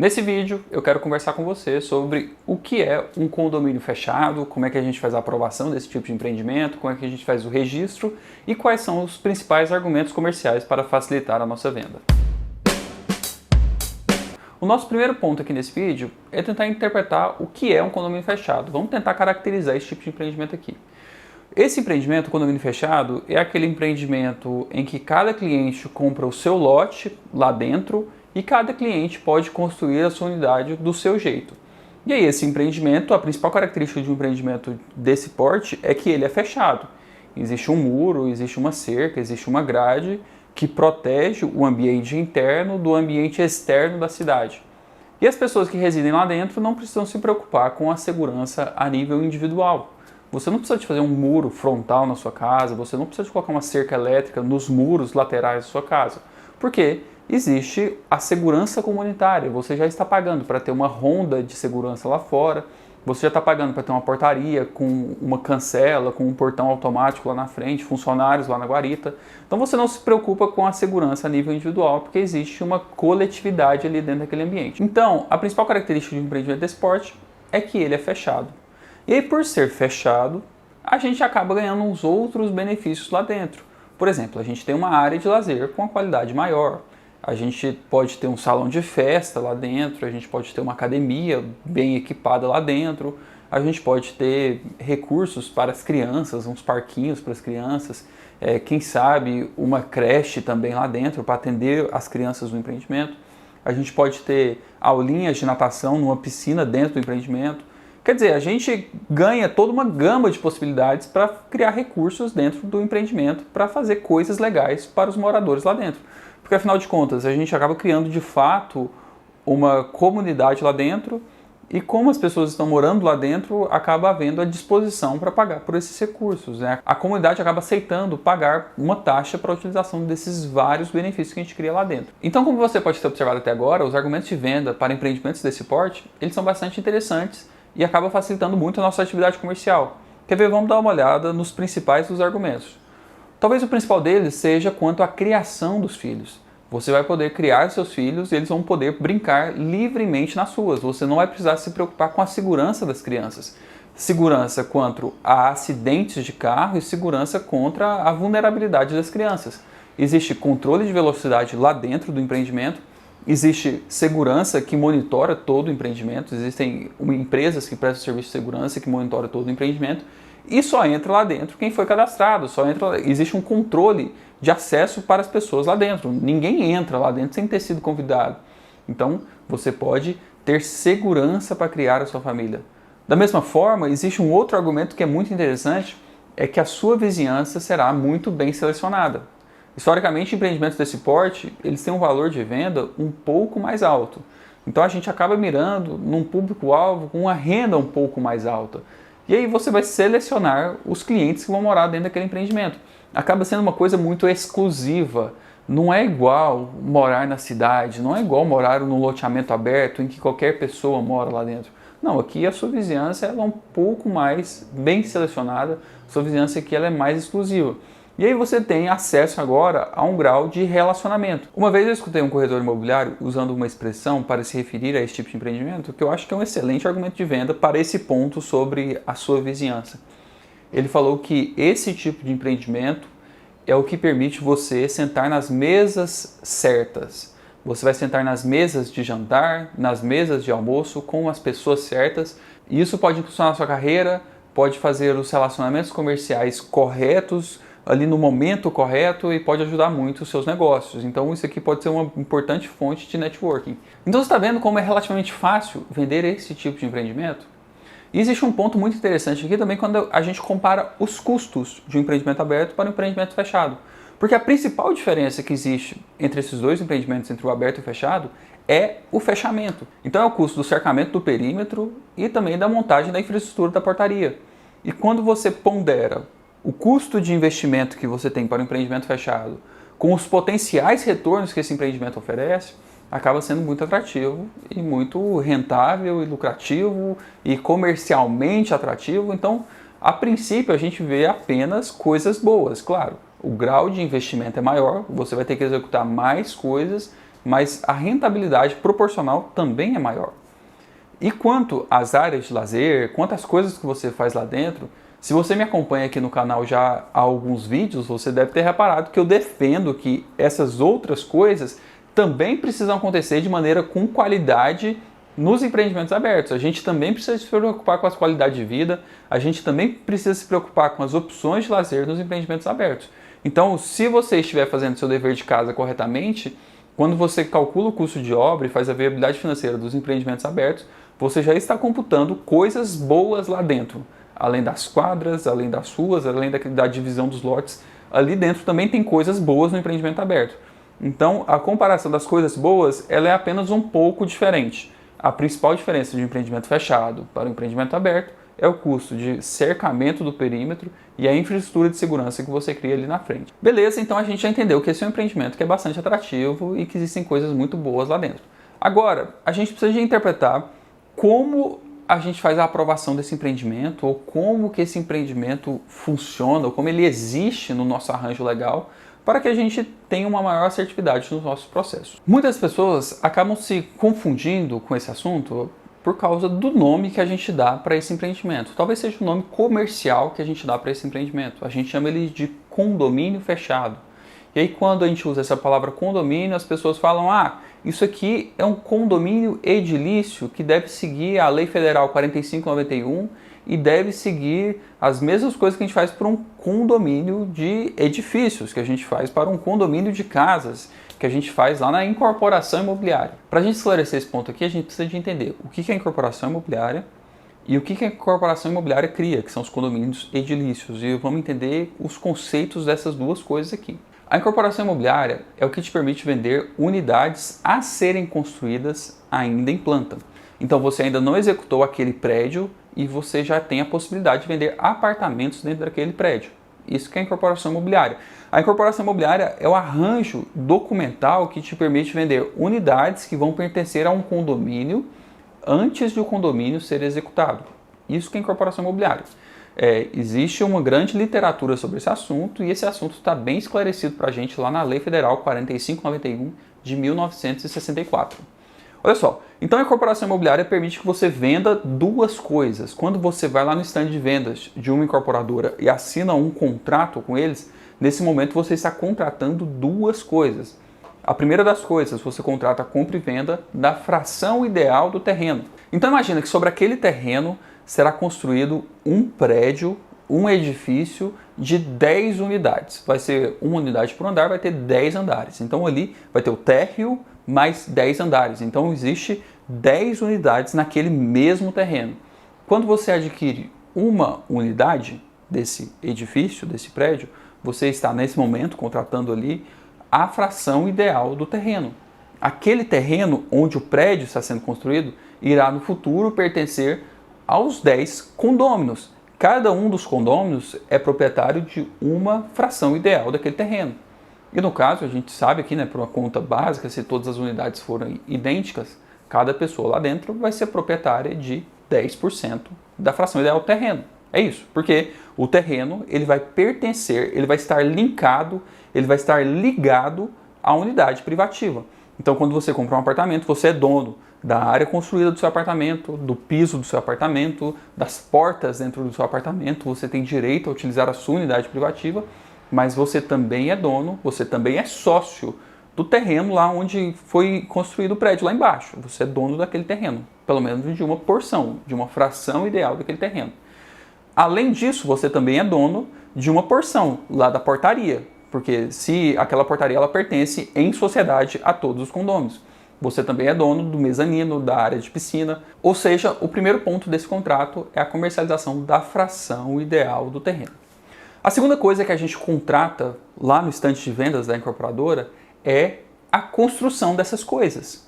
Nesse vídeo eu quero conversar com você sobre o que é um condomínio fechado, como é que a gente faz a aprovação desse tipo de empreendimento, como é que a gente faz o registro e quais são os principais argumentos comerciais para facilitar a nossa venda. O nosso primeiro ponto aqui nesse vídeo é tentar interpretar o que é um condomínio fechado. Vamos tentar caracterizar esse tipo de empreendimento aqui. Esse empreendimento, o condomínio fechado, é aquele empreendimento em que cada cliente compra o seu lote lá dentro e cada cliente pode construir a sua unidade do seu jeito. E aí esse empreendimento, a principal característica de um empreendimento desse porte é que ele é fechado. Existe um muro, existe uma cerca, existe uma grade que protege o ambiente interno do ambiente externo da cidade. E as pessoas que residem lá dentro não precisam se preocupar com a segurança a nível individual. Você não precisa de fazer um muro frontal na sua casa, você não precisa de colocar uma cerca elétrica nos muros laterais da sua casa. Por quê? Existe a segurança comunitária, você já está pagando para ter uma ronda de segurança lá fora, você já está pagando para ter uma portaria com uma cancela, com um portão automático lá na frente, funcionários lá na guarita. Então você não se preocupa com a segurança a nível individual, porque existe uma coletividade ali dentro daquele ambiente. Então, a principal característica de um empreendimento desse porte é que ele é fechado. E aí, por ser fechado, a gente acaba ganhando uns outros benefícios lá dentro. Por exemplo, a gente tem uma área de lazer com uma qualidade maior. A gente pode ter um salão de festa lá dentro, a gente pode ter uma academia bem equipada lá dentro, a gente pode ter recursos para as crianças, uns parquinhos para as crianças, quem sabe uma creche também lá dentro para atender as crianças do empreendimento. A gente pode ter aulinhas de natação numa piscina dentro do empreendimento. Quer dizer, a gente ganha toda uma gama de possibilidades para criar recursos dentro do empreendimento para fazer coisas legais para os moradores lá dentro. Porque afinal de contas, a gente acaba criando de fato uma comunidade lá dentro e como as pessoas estão morando lá dentro, acaba havendo a disposição para pagar por esses recursos, né? A comunidade acaba aceitando pagar uma taxa para a utilização desses vários benefícios que a gente cria lá dentro. Então, como você pode ter observado até agora, os argumentos de venda para empreendimentos desse porte, eles são bastante interessantes e acaba facilitando muito a nossa atividade comercial. Quer ver? Vamos dar uma olhada nos principais dos argumentos. Talvez o principal deles seja quanto à criação dos filhos. Você vai poder criar seus filhos e eles vão poder brincar livremente nas ruas. Você não vai precisar se preocupar com a segurança das crianças. Segurança quanto a acidentes de carro e segurança contra a vulnerabilidade das crianças. Existe controle de velocidade lá dentro do empreendimento. Existe segurança que monitora todo o empreendimento, existem empresas que prestam serviço de segurança que monitoram todo o empreendimento e só entra lá dentro quem foi cadastrado, existe um controle de acesso para as pessoas lá dentro, ninguém entra lá dentro sem ter sido convidado. Então você pode ter segurança para criar a sua família. Da mesma forma, existe um outro argumento que é muito interessante, é que a sua vizinhança será muito bem selecionada. Historicamente, empreendimentos desse porte, eles têm um valor de venda um pouco mais alto. Então a gente acaba mirando num público-alvo com uma renda um pouco mais alta. E aí você vai selecionar os clientes que vão morar dentro daquele empreendimento. Acaba sendo uma coisa muito exclusiva. Não é igual morar na cidade, não é igual morar num loteamento aberto em que qualquer pessoa mora lá dentro. Não, aqui a sua vizinhança ela é um pouco mais bem selecionada, a sua vizinhança aqui ela é mais exclusiva. E aí você tem acesso agora a um grau de relacionamento. Uma vez eu escutei um corretor imobiliário usando uma expressão para se referir a esse tipo de empreendimento que eu acho que é um excelente argumento de venda para esse ponto sobre a sua vizinhança. Ele falou que esse tipo de empreendimento é o que permite você sentar nas mesas certas. Você vai sentar nas mesas de jantar, nas mesas de almoço com as pessoas certas. E isso pode impulsionar a sua carreira, pode fazer os relacionamentos comerciais corretos ali no momento correto e pode ajudar muito os seus negócios. Então isso aqui pode ser uma importante fonte de networking. Então você está vendo como é relativamente fácil vender esse tipo de empreendimento? E existe um ponto muito interessante aqui também quando a gente compara os custos de um empreendimento aberto para um empreendimento fechado. Porque a principal diferença que existe entre esses dois empreendimentos, entre o aberto e o fechado, é o fechamento. Então é o custo do cercamento do perímetro e também da montagem da infraestrutura da portaria. E quando você pondera o custo de investimento que você tem para o empreendimento fechado com os potenciais retornos que esse empreendimento oferece, acaba sendo muito atrativo e muito rentável e lucrativo e comercialmente atrativo. Então, a princípio, a gente vê apenas coisas boas. Claro, o grau de investimento é maior, você vai ter que executar mais coisas mas a rentabilidade proporcional também é maior. E quanto às áreas de lazer, quanto às coisas que você faz lá dentro, se você me acompanha aqui no canal já há alguns vídeos, você deve ter reparado que eu defendo que essas outras coisas também precisam acontecer de maneira com qualidade nos empreendimentos abertos. A gente também precisa se preocupar com as qualidades de vida, a gente também precisa se preocupar com as opções de lazer nos empreendimentos abertos. Então, se você estiver fazendo seu dever de casa corretamente, quando você calcula o custo de obra e faz a viabilidade financeira dos empreendimentos abertos, você já está computando coisas boas lá dentro. Além das quadras, além das ruas, além da divisão dos lotes, ali dentro também tem coisas boas no empreendimento aberto. Então, a comparação das coisas boas, ela é apenas um pouco diferente. A principal diferença de um empreendimento fechado para um empreendimento aberto é o custo de cercamento do perímetro e a infraestrutura de segurança que você cria ali na frente. Beleza, então a gente já entendeu que esse é um empreendimento que é bastante atrativo e que existem coisas muito boas lá dentro. Agora, a gente precisa de interpretar como a gente faz a aprovação desse empreendimento, ou como que esse empreendimento funciona, ou como ele existe no nosso arranjo legal, para que a gente tenha uma maior assertividade nos nossos processos. Muitas pessoas acabam se confundindo com esse assunto por causa do nome que a gente dá para esse empreendimento. Talvez seja o nome comercial que a gente dá para esse empreendimento. A gente chama ele de condomínio fechado. E aí, quando a gente usa essa palavra condomínio, as pessoas falam: ah, isso aqui é um condomínio edilício que deve seguir a Lei Federal 4591 e deve seguir as mesmas coisas que a gente faz para um condomínio de edifícios, que a gente faz para um condomínio de casas, que a gente faz lá na incorporação imobiliária. Para a gente esclarecer esse ponto aqui, a gente precisa de entender o que é a incorporação imobiliária e o que a incorporação imobiliária cria, que são os condomínios edilícios. E vamos entender os conceitos dessas duas coisas aqui. A incorporação imobiliária é o que te permite vender unidades a serem construídas ainda em planta. Então você ainda não executou aquele prédio e você já tem a possibilidade de vender apartamentos dentro daquele prédio. Isso que é a incorporação imobiliária. A incorporação imobiliária é o arranjo documental que te permite vender unidades que vão pertencer a um condomínio antes de o condomínio ser executado. Isso que é a incorporação imobiliária. Existe uma grande literatura sobre esse assunto e esse assunto está bem esclarecido para a gente lá na Lei Federal 4591 de 1964. Olha só, então a incorporação imobiliária permite que você venda duas coisas. Quando você vai lá no stand de vendas de uma incorporadora e assina um contrato com eles, nesse momento você está contratando duas coisas. A primeira das coisas, você contrata a compra e venda da fração ideal do terreno. Então imagina que sobre aquele terreno será construído um prédio, um edifício de 10 unidades. Vai ser uma unidade por andar, vai ter 10 andares. Então ali vai ter o térreo mais 10 andares. Então existe 10 unidades naquele mesmo terreno. Quando você adquire uma unidade desse edifício, desse prédio, você está nesse momento contratando ali a fração ideal do terreno. Aquele terreno onde o prédio está sendo construído irá no futuro pertencer aos 10 condôminos. Cada um dos condôminos é proprietário de uma fração ideal daquele terreno. E no caso, a gente sabe aqui, por uma conta básica, se todas as unidades forem idênticas, cada pessoa lá dentro vai ser proprietária de 10% da fração ideal do terreno. É isso, porque o terreno ele vai pertencer, ele vai estar linkado, ele vai estar ligado à unidade privativa. Então, quando você compra um apartamento, você é dono da área construída do seu apartamento, do piso do seu apartamento, das portas dentro do seu apartamento, você tem direito a utilizar a sua unidade privativa, mas você também é dono, você também é sócio do terreno lá onde foi construído o prédio, lá embaixo. Você é dono daquele terreno, pelo menos de uma porção, de uma fração ideal daquele terreno. Além disso, você também é dono de uma porção lá da portaria, porque se aquela portaria ela pertence em sociedade a todos os condôminos. Você também é dono do mezanino, da área de piscina. Ou seja, o primeiro ponto desse contrato é a comercialização da fração ideal do terreno. A segunda coisa que a gente contrata lá no estande de vendas da incorporadora é a construção dessas coisas.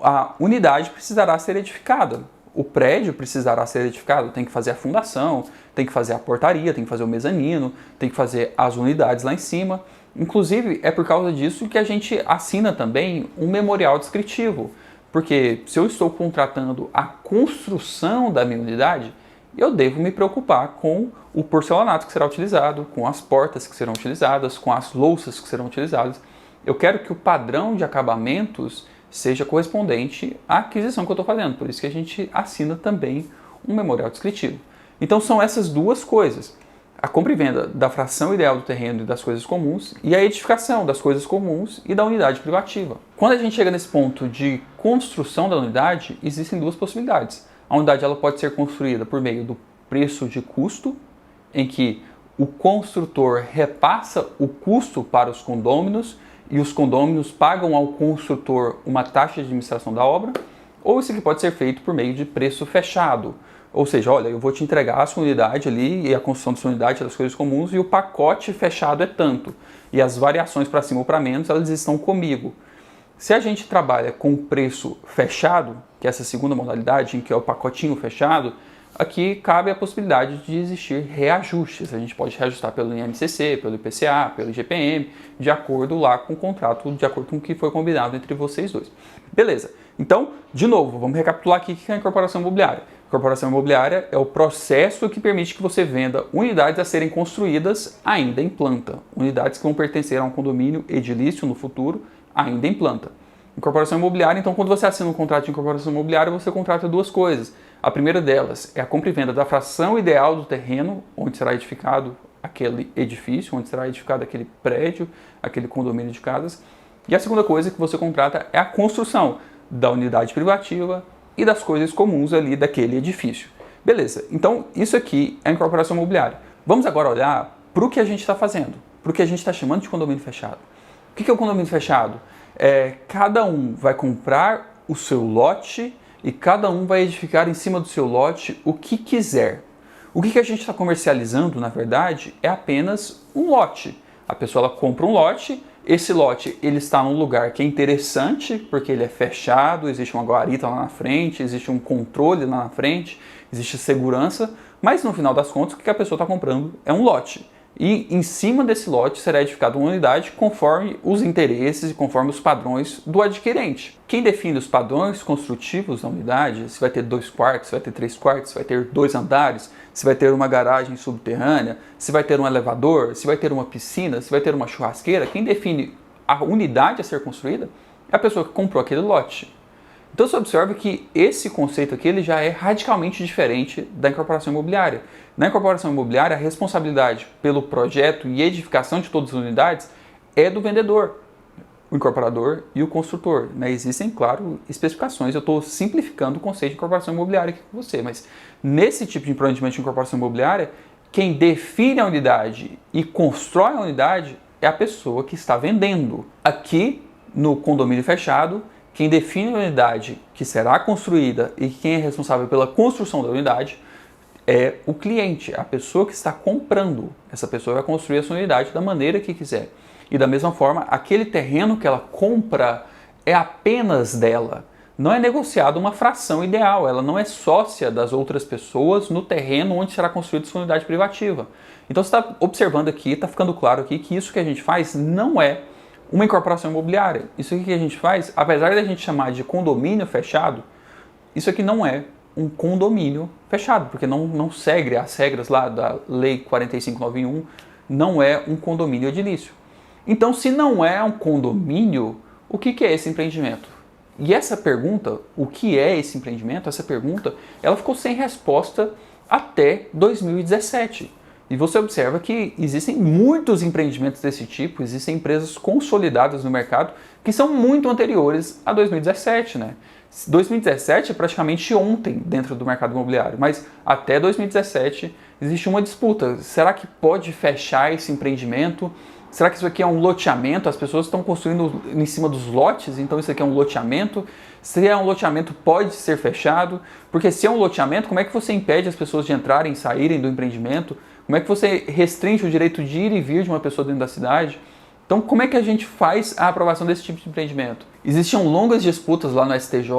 A unidade precisará ser edificada. O prédio precisará ser edificado, tem que fazer a fundação, tem que fazer a portaria, tem que fazer o mezanino, tem que fazer as unidades lá em cima. Inclusive, é por causa disso que a gente assina também um memorial descritivo, porque se eu estou contratando a construção da minha unidade, eu devo me preocupar com o porcelanato que será utilizado, com as portas que serão utilizadas, com as louças que serão utilizadas. Eu quero que o padrão de acabamentos seja correspondente à aquisição que eu estou fazendo. Por isso que a gente assina também um memorial descritivo. Então são essas duas coisas. A compra e venda da fração ideal do terreno e das coisas comuns e a edificação das coisas comuns e da unidade privativa. Quando a gente chega nesse ponto de construção da unidade, existem duas possibilidades. A unidade ela pode ser construída por meio do preço de custo, em que o construtor repassa o custo para os condôminos e os condôminos pagam ao construtor uma taxa de administração da obra, ou isso aqui pode ser feito por meio de preço fechado. Ou seja, olha, eu vou te entregar a sua unidade ali e a construção da sua unidade das coisas comuns e o pacote fechado é tanto. E as variações para cima ou para menos, elas estão comigo. Se a gente trabalha com preço fechado, que é essa segunda modalidade, em que é o pacotinho fechado, aqui cabe a possibilidade de existir reajustes. A gente pode reajustar pelo INCC, pelo IPCA, pelo IGPM, de acordo lá com o contrato, de acordo com o que foi combinado entre vocês dois. Beleza. Então, de novo, vamos recapitular aqui o que é a incorporação imobiliária. A incorporação imobiliária é o processo que permite que você venda unidades a serem construídas ainda em planta. Unidades que vão pertencer a um condomínio edilício no futuro, ainda em planta. Incorporação imobiliária, então, quando você assina um contrato de incorporação imobiliária, você contrata duas coisas. A primeira delas é a compra e venda da fração ideal do terreno onde será edificado aquele edifício, onde será edificado aquele prédio, aquele condomínio de casas. E a segunda coisa que você contrata é a construção da unidade privativa e das coisas comuns ali daquele edifício. Beleza, então isso aqui é a incorporação imobiliária. Vamos agora olhar para o que a gente está fazendo, para o que a gente está chamando de condomínio fechado. O que é o condomínio fechado? Cada um vai comprar o seu lote e cada um vai edificar em cima do seu lote o que quiser. O que a gente está comercializando, na verdade, é apenas um lote. A pessoa ela compra um lote, esse lote ele está num lugar que é interessante, porque ele é fechado, existe uma guarita lá na frente, existe um controle lá na frente, existe segurança, mas no final das contas o que a pessoa está comprando é um lote. E em cima desse lote será edificada uma unidade conforme os interesses e conforme os padrões do adquirente. Quem define os padrões construtivos da unidade, se vai ter 2 quartos, se vai ter 3 quartos, se vai ter 2 andares, se vai ter uma garagem subterrânea, se vai ter um elevador, se vai ter uma piscina, se vai ter uma churrasqueira, quem define a unidade a ser construída é a pessoa que comprou aquele lote. Então você observa que esse conceito aqui ele já é radicalmente diferente da incorporação imobiliária. Na incorporação imobiliária, a responsabilidade pelo projeto e edificação de todas as unidades é do vendedor, o incorporador e o construtor. Existem, claro, especificações. Eu estou simplificando o conceito de incorporação imobiliária aqui com você, mas nesse tipo de empreendimento de incorporação imobiliária, quem define a unidade e constrói a unidade é a pessoa que está vendendo. Aqui, no condomínio fechado, quem define a unidade que será construída e quem é responsável pela construção da unidade é o cliente, a pessoa que está comprando. Essa pessoa vai construir a sua unidade da maneira que quiser. E da mesma forma, aquele terreno que ela compra é apenas dela. Não é negociado uma fração ideal, ela não é sócia das outras pessoas no terreno onde será construída sua unidade privativa. Então você está observando aqui, está ficando claro aqui que isso que a gente faz não é uma incorporação imobiliária. Isso aqui que a gente faz, apesar de a gente chamar de condomínio fechado, isso aqui não é um condomínio fechado, porque não segue as regras lá da Lei 4591, não é um condomínio edilício. Então, se não é um condomínio, o que é esse empreendimento? E essa pergunta, o que é esse empreendimento, essa pergunta, ela ficou sem resposta até 2017. E você observa que existem muitos empreendimentos desse tipo, existem empresas consolidadas no mercado que são muito anteriores a 2017, né? 2017 é praticamente ontem dentro do mercado imobiliário, mas até 2017 existe uma disputa. Será que pode fechar esse empreendimento? Será que isso aqui é um loteamento? As pessoas estão construindo em cima dos lotes, então isso aqui é um loteamento? Se é um loteamento, pode ser fechado? Porque se é um loteamento, como é que você impede as pessoas de entrarem e saírem do empreendimento? Como é que você restringe o direito de ir e vir de uma pessoa dentro da cidade? Então, como é que a gente faz a aprovação desse tipo de empreendimento? Existiam longas disputas lá no STJ,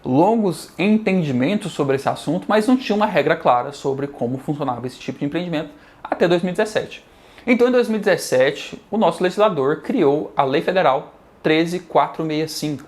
longos entendimentos sobre esse assunto, mas não tinha uma regra clara sobre como funcionava esse tipo de empreendimento até 2017. Então, em 2017, o nosso legislador criou a Lei Federal 13.465.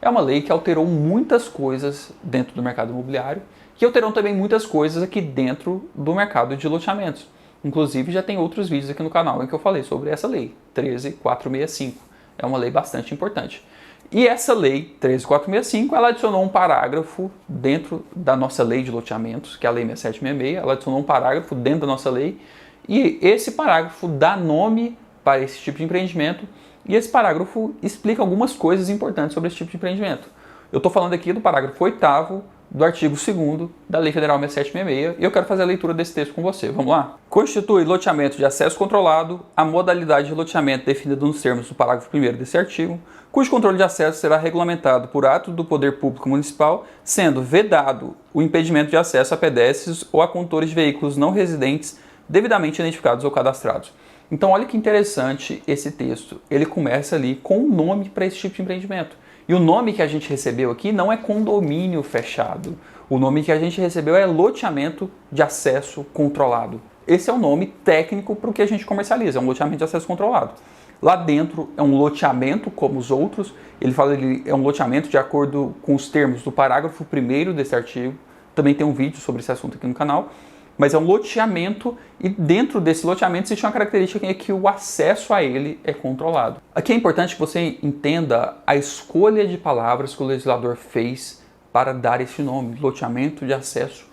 É uma lei que alterou muitas coisas dentro do mercado imobiliário, que alterou também muitas coisas aqui dentro do mercado de loteamentos. Inclusive, já tem outros vídeos aqui no canal em que eu falei sobre essa lei, 13.465. É uma lei bastante importante. E essa lei 13.465, ela adicionou um parágrafo dentro da nossa lei de loteamentos, que é a lei 6766, ela adicionou um parágrafo dentro da nossa lei, e esse parágrafo dá nome para esse tipo de empreendimento, e esse parágrafo explica algumas coisas importantes sobre esse tipo de empreendimento. Eu estou falando aqui do parágrafo 8º do artigo 2º da Lei Federal 6766 e eu quero fazer a leitura desse texto com você. Vamos lá? Constitui loteamento de acesso controlado a modalidade de loteamento definida nos termos do parágrafo 1º desse artigo, cujo controle de acesso será regulamentado por ato do poder público municipal, sendo vedado o impedimento de acesso a pedestres ou a condutores de veículos não residentes devidamente identificados ou cadastrados. Então olha que interessante esse texto. Ele começa ali com um nome para esse tipo de empreendimento. E o nome que a gente recebeu aqui não é condomínio fechado. O nome que a gente recebeu é loteamento de acesso controlado. Esse é o nome técnico para o que a gente comercializa, é um loteamento de acesso controlado. Lá dentro é um loteamento como os outros, ele fala que é um loteamento de acordo com os termos do parágrafo 1º desse artigo. Também tem um vídeo sobre esse assunto aqui no canal. Mas é um loteamento e dentro desse loteamento existe uma característica que é que o acesso a ele é controlado. Aqui é importante que você entenda a escolha de palavras que o legislador fez para dar esse nome, loteamento de acesso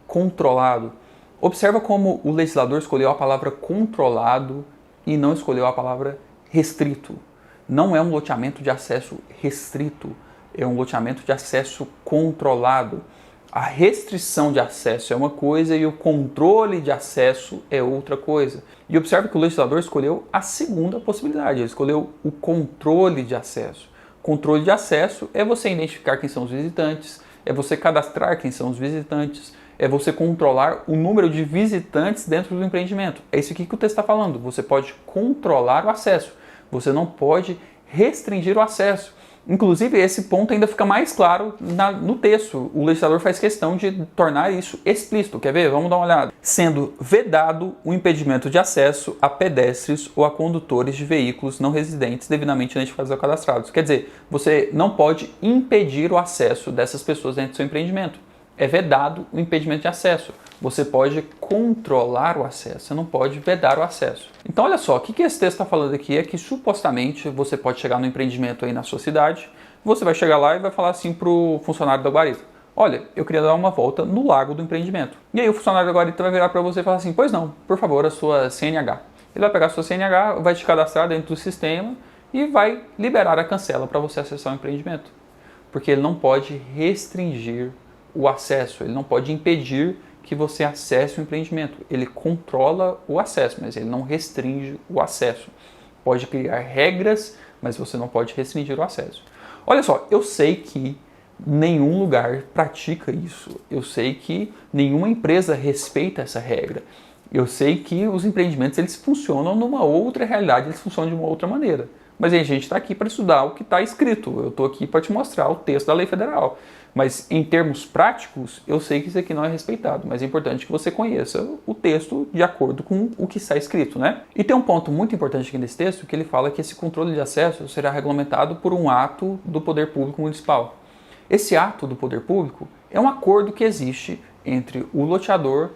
controlado. Observa como o legislador escolheu a palavra controlado e não escolheu a palavra restrito. Não é um loteamento de acesso restrito, é um loteamento de acesso controlado. A restrição de acesso é uma coisa e o controle de acesso é outra coisa. E observe que o legislador escolheu a segunda possibilidade, ele escolheu o controle de acesso. Controle de acesso é você identificar quem são os visitantes, é você cadastrar quem são os visitantes, é você controlar o número de visitantes dentro do empreendimento. É isso aqui que o texto está falando. Você pode controlar o acesso, você não pode restringir o acesso. Inclusive, esse ponto ainda fica mais claro no texto. O legislador faz questão de tornar isso explícito. Quer ver? Vamos dar uma olhada. Sendo vedado o impedimento de acesso a pedestres ou a condutores de veículos não residentes devidamente identificados ou cadastrados. Quer dizer, você não pode impedir o acesso dessas pessoas dentro do seu empreendimento. É vedado o impedimento de acesso. Você pode controlar o acesso, você não pode vedar o acesso. Então olha só, o que esse texto está falando aqui é que supostamente você pode chegar no empreendimento aí na sua cidade, você vai chegar lá e vai falar assim para o funcionário da guarita: olha, eu queria dar uma volta no lago do empreendimento. E aí o funcionário da guarita vai virar para você e falar assim: pois não, por favor, a sua CNH. Ele vai pegar a sua CNH, vai te cadastrar dentro do sistema e vai liberar a cancela para você acessar o empreendimento. Porque ele não pode restringir o acesso, ele não pode impedir que você acesse o empreendimento. Ele controla o acesso, mas ele não restringe o acesso. Pode criar regras, mas você não pode restringir o acesso. Olha só, eu sei que nenhum lugar pratica isso. Eu sei que nenhuma empresa respeita essa regra. Eu sei que os empreendimentos eles funcionam numa outra realidade, eles funcionam de uma outra maneira. Mas a gente está aqui para estudar o que está escrito. Eu estou aqui para te mostrar o texto da lei federal. Mas em termos práticos, eu sei que isso aqui não é respeitado. Mas é importante que você conheça o texto de acordo com o que está escrito, né? E tem um ponto muito importante aqui nesse texto, que ele fala que esse controle de acesso será regulamentado por um ato do poder público municipal. Esse ato do poder público é um acordo que existe entre o loteador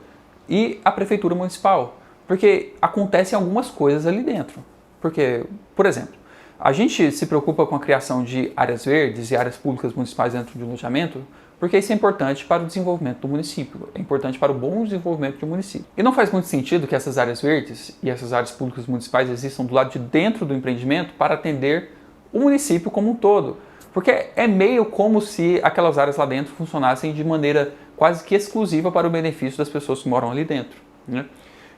e a prefeitura municipal. Porque acontecem algumas coisas ali dentro. Porque, por exemplo, a gente se preocupa com a criação de áreas verdes e áreas públicas municipais dentro de um loteamento porque isso é importante para o desenvolvimento do município, é importante para o bom desenvolvimento do município. E não faz muito sentido que essas áreas verdes e essas áreas públicas municipais existam do lado de dentro do empreendimento para atender o município como um todo, porque é meio como se aquelas áreas lá dentro funcionassem de maneira quase que exclusiva para o benefício das pessoas que moram ali dentro, né?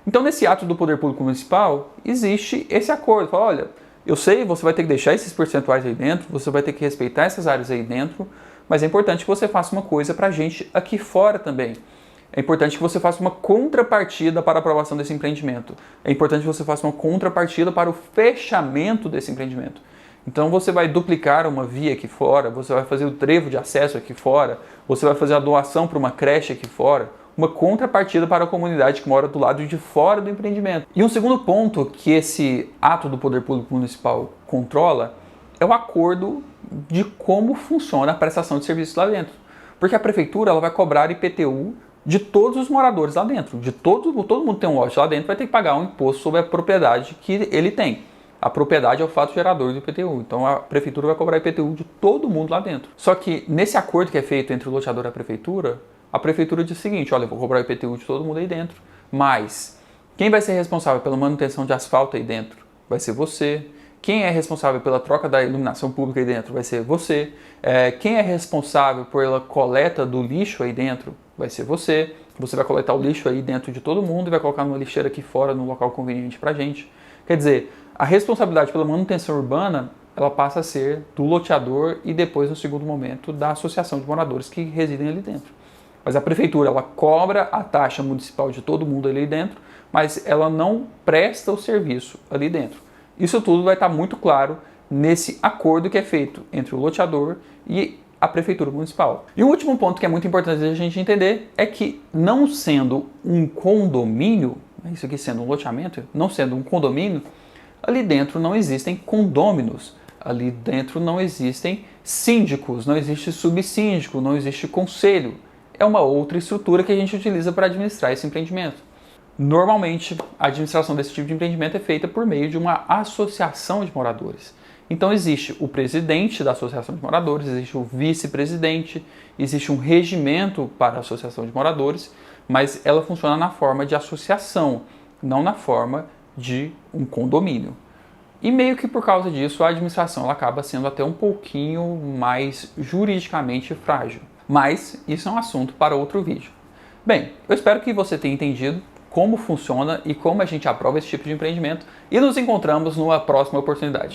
Então, nesse ato do poder público municipal, existe esse acordo. Fala, olha, eu sei, você vai ter que deixar esses percentuais aí dentro, você vai ter que respeitar essas áreas aí dentro, mas é importante que você faça uma coisa para a gente aqui fora também. É importante que você faça uma contrapartida para a aprovação desse empreendimento. É importante que você faça uma contrapartida para o fechamento desse empreendimento. Então você vai duplicar uma via aqui fora, você vai fazer o trevo de acesso aqui fora, você vai fazer a doação para uma creche aqui fora, uma contrapartida para a comunidade que mora do lado de fora do empreendimento. E um segundo ponto que esse ato do poder público municipal controla é o acordo de como funciona a prestação de serviços lá dentro. Porque a prefeitura ela vai cobrar IPTU de todos os moradores lá dentro. Todo mundo tem um lote lá dentro vai ter que pagar um imposto sobre a propriedade que ele tem. A propriedade é o fato gerador do IPTU. Então a prefeitura vai cobrar IPTU de todo mundo lá dentro. Só que nesse acordo que é feito entre o loteador e a prefeitura diz o seguinte: olha, eu vou cobrar IPTU de todo mundo aí dentro, mas quem vai ser responsável pela manutenção de asfalto aí dentro? Vai ser você. Quem é responsável pela troca da iluminação pública aí dentro? Vai ser você. Quem é responsável pela coleta do lixo aí dentro? Vai ser você. Você vai coletar o lixo aí dentro de todo mundo e vai colocar numa lixeira aqui fora, num local conveniente pra gente. Quer dizer, a responsabilidade pela manutenção urbana, ela passa a ser do loteador e depois, no segundo momento, da associação de moradores que residem ali dentro. Mas a prefeitura, ela cobra a taxa municipal de todo mundo ali dentro, mas ela não presta o serviço ali dentro. Isso tudo vai estar muito claro nesse acordo que é feito entre o loteador e a prefeitura municipal. E o último ponto que é muito importante a gente entender é que, não sendo um condomínio, isso aqui sendo um loteamento, não sendo um condomínio, ali dentro não existem condôminos, ali dentro não existem síndicos, não existe subsíndico, não existe conselho. É uma outra estrutura que a gente utiliza para administrar esse empreendimento. Normalmente, a administração desse tipo de empreendimento é feita por meio de uma associação de moradores. Então existe o presidente da associação de moradores, existe o vice-presidente, existe um regimento para a associação de moradores, mas ela funciona na forma de associação, não na forma de um condomínio. E meio que por causa disso, a administração ela acaba sendo até um pouquinho mais juridicamente frágil. Mas isso é um assunto para outro vídeo. Bem, eu espero que você tenha entendido como funciona e como a gente aprova esse tipo de empreendimento e nos encontramos numa próxima oportunidade.